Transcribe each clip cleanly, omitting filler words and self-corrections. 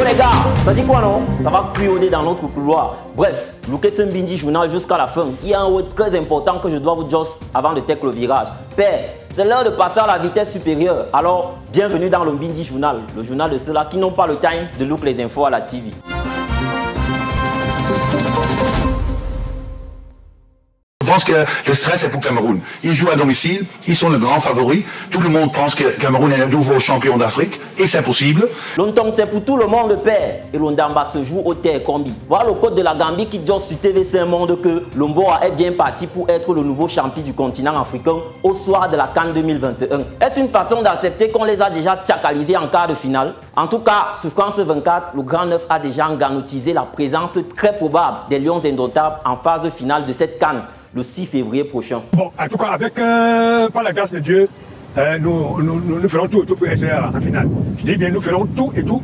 les gars, ça dit quoi non? Ça va crioler dans notre couloir. Bref, lookez ce Mbindi journal jusqu'à la fin. Il y a un mot très important que je dois vous dire avant de take le virage. Père, c'est l'heure de passer à la vitesse supérieure. Alors, bienvenue dans le Mbindi journal, le journal de ceux-là qui n'ont pas le time de look les infos à la TV. Je pense que le stress est pour Cameroun. Ils jouent à domicile, ils sont le grand favori. Tout le monde pense que Cameroun est le nouveau champion d'Afrique et c'est possible. Longtemps c'est pour tout le monde le père et l'Ondamba se joue au Terre Combi. Voilà le code de la Gambie qui dit sur TVC Monde que Lomboa est bien parti pour être le nouveau champion du continent africain au soir de la CAN 2021. Est-ce une façon d'accepter qu'on les a déjà tchakalisés en quart de finale? En tout cas, sur France 24, le Grand Neuf a déjà enganotisé la présence très probable des Lions indomptables en phase finale de cette CAN le 6 février prochain. Bon, en tout cas, avec par la grâce de Dieu, nous ferons tout pour être en finale. Je dis bien, nous ferons tout et tout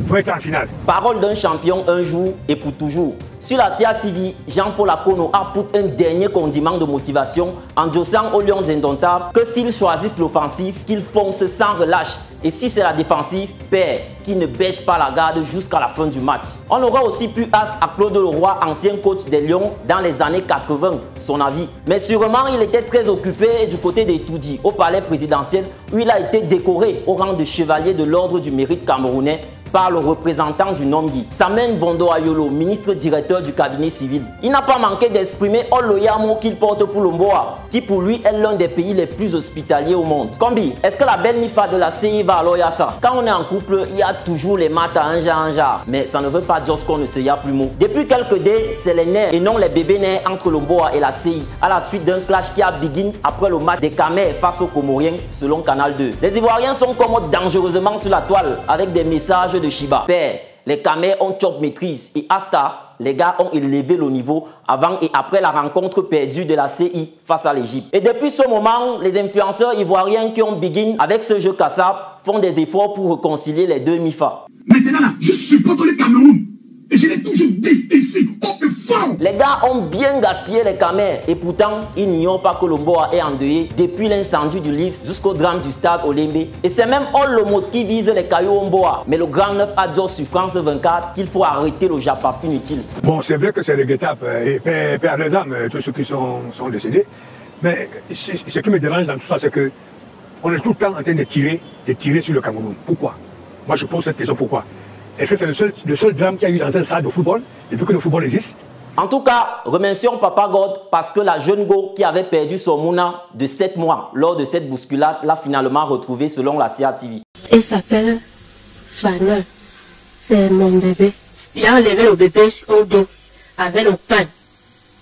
pour être en finale. Parole d'un champion un jour et pour toujours. Sur la CA TV, Jean-Paul Akono apporte un dernier condiment de motivation en disant aux Lions indomptables que s'ils choisissent l'offensive, qu'ils foncent sans relâche. Et si c'est la défensive, père, qui ne baisse pas la garde jusqu'à la fin du match. On aura aussi pu as à Claude Leroy, ancien coach des Lions dans les années 80, son avis. Mais sûrement, il était très occupé du côté des Toudi, au palais présidentiel, où il a été décoré au rang de chevalier de l'ordre du mérite camerounais par le représentant du Nomgi, Samen Bondo Ayolo, ministre directeur du cabinet civil. Il n'a pas manqué d'exprimer le yamour qu'il porte pour Lomboa, qui pour lui est l'un des pays les plus hospitaliers au monde. Combi, est-ce que la belle Nifa de la CI va à ça? Quand on est en couple, il y a toujours les maths à un genre. Mais ça ne veut pas dire qu'on ne se y a plus mot. Depuis quelques dés, c'est les nerfs et non les bébés nés entre Lomboa et la CI, à la suite d'un clash qui a begin après le match des Camers face aux Comoriens, selon Canal 2. Les Ivoiriens sont comme dangereusement sur la toile avec des messages de Shiba. Père, les Camers ont top maîtrise et after, les gars ont élevé le niveau avant et après la rencontre perdue de la CI face à l'Égypte. Et depuis ce moment, les influenceurs ivoiriens qui ont begin avec ce jeu Kassab font des efforts pour réconcilier les deux MIFA. Maintenant là, je supporte le Cameroun et je l'ai toujours détesté haut et fort. Les gars ont bien gaspillé les Camers et pourtant, ils n'ignorent pas que Lomboa est endeuillé depuis l'incendie du livre jusqu'au drame du stade Olembe. Et c'est même le mot qui vise les cailloux Omboa. Mais le Grand Neuf a dit sur France 24 qu'il faut arrêter le japap inutile. Bon, c'est vrai que c'est regrettable et père les âmes, tous ceux qui sont décédés. Mais ce qui me dérange dans tout ça, c'est que on est tout le temps en train de tirer sur le Cameroun. Pourquoi? Moi, je pose cette question, pourquoi? Est-ce que c'est le seul drame qu'il y a eu dans un stade de football depuis que le football existe? En tout cas, remercions Papa God parce que la jeune Go qui avait perdu son Mouna de 7 mois lors de cette bousculade l'a finalement retrouvé selon la CA TV. Il s'appelle Fanel. C'est mon bébé. Il a enlevé le bébé au dos avec le pain.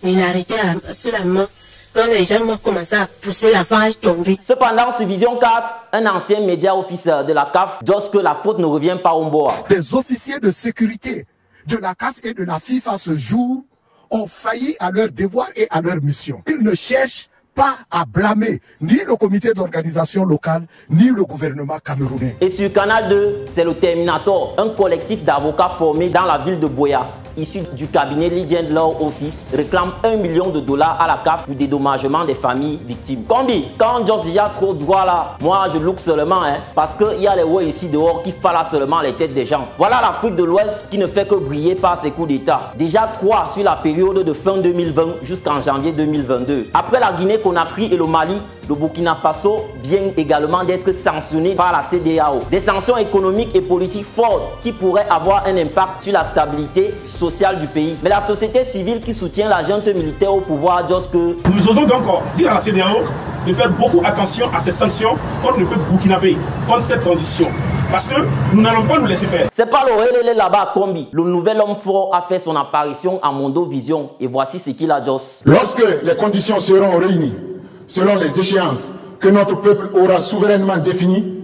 Il a arrêté sur la main. Quand les gens ont commencé à pousser, l'enfant est tombé. Cependant, sur Vision 4, un ancien média officier de la CAF dit que la faute ne revient pas au Mboa. Des officiers de sécurité de la CAF et de la FIFA ce jour ont failli à leur devoir et à leur mission. Ils ne cherchent pas à blâmer ni le comité d'organisation locale, ni le gouvernement camerounais. Et sur Canal 2, c'est le Terminator, un collectif d'avocats formé dans la ville de Boya, issu du cabinet Lydian Law Office, réclame $1 million à la CAF pour dédommagement des familles victimes. Combi, quand on dit déjà trop droit là, moi je look seulement, parce qu'il y a les ouais ici dehors qui fallent seulement les têtes des gens. Voilà l'Afrique de l'Ouest qui ne fait que briller par ses coups d'État. Déjà 3 sur la période de fin 2020 jusqu'en janvier 2022. Après la Guinée-Conakry et le Mali, le Burkina Faso vient également d'être sanctionné par la CEDEAO. Des sanctions économiques et politiques fortes qui pourraient avoir un impact sur la stabilité sociale du pays. Mais la société civile qui soutient la junte militaire au pouvoir dit que nous osons donc dire à la CEDEAO de faire beaucoup attention à ces sanctions contre le peuple burkinabé, contre cette transition. Parce que nous n'allons pas nous laisser faire. C'est pas le relais là-bas, Combi. Le nouvel homme fort a fait son apparition à Mondo Vision. Et voici ce qu'il a dit. Lorsque les conditions seront réunies, selon les échéances que notre peuple aura souverainement définies,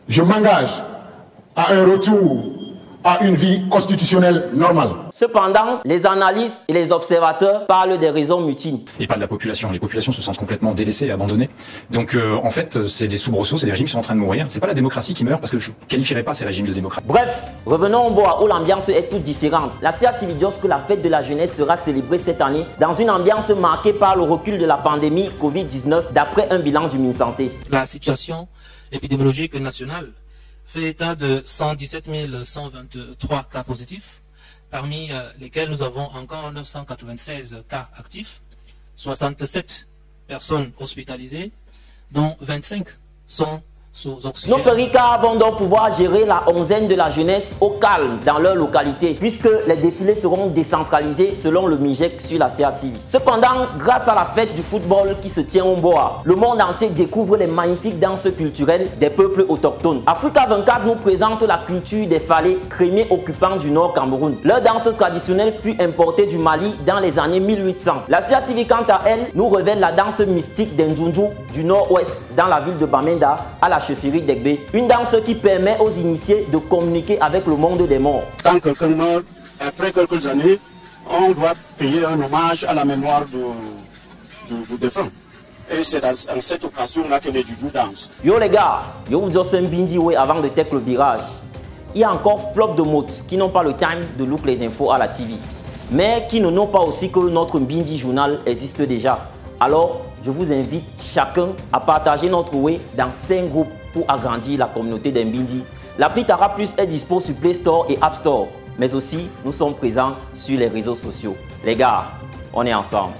je m'engage à un retour à une vie constitutionnelle normale. Cependant, les analystes et les observateurs parlent des raisons mutines. Et pas de la population. Les populations se sentent complètement délaissées et abandonnées. Donc en fait, c'est des soubresauts, c'est des régimes qui sont en train de mourir. C'est pas la démocratie qui meurt parce que je ne qualifierais pas ces régimes de démocratie. Bref, revenons au Boa où l'ambiance est toute différente. La CATV dit que la fête de la jeunesse sera célébrée cette année dans une ambiance marquée par le recul de la pandémie Covid-19 d'après un bilan du MinSanté. La situation épidémiologique nationale fait état de 117 123 cas positifs, parmi lesquels nous avons encore 996 cas actifs, 67 personnes hospitalisées, dont 25 sont sous oxygène. Nos péricars vont donc pouvoir gérer la onzaine de la jeunesse au calme dans leur localité, puisque les défilés seront décentralisés selon le MIGEC sur la CATV. Cependant, grâce à la fête du football qui se tient au Mboa, le monde entier découvre les magnifiques danses culturelles des peuples autochtones. Africa 24 nous présente la culture des Falé, crémiers occupants du Nord Cameroun. Leur danse traditionnelle fut importée du Mali dans les années 1800. La CATV, quant à elle, nous révèle la danse mystique d'Ndjoundjou du Nord-Ouest, dans la ville de Bamenda, à la chefferie d'Egbe. Une danse qui permet aux initiés de communiquer avec le monde des morts. Quand quelqu'un meurt, après quelques années, on doit payer un hommage à la mémoire du défunt. Et c'est dans cette occasion-là que les Djoudjou dansent. Yo les gars, yo vous dis un bindi ouais avant de take le virage. Il y a encore flop de mots qui n'ont pas le time de look les infos à la TV, mais qui ne n'ont pas aussi que notre bindi journal existe déjà. Alors, je vous invite chacun à partager notre way dans 5 groupes pour agrandir la communauté d'Mbindi. L'appli Tara Plus est dispo sur Play Store et App Store, mais aussi nous sommes présents sur les réseaux sociaux. Les gars, on est ensemble.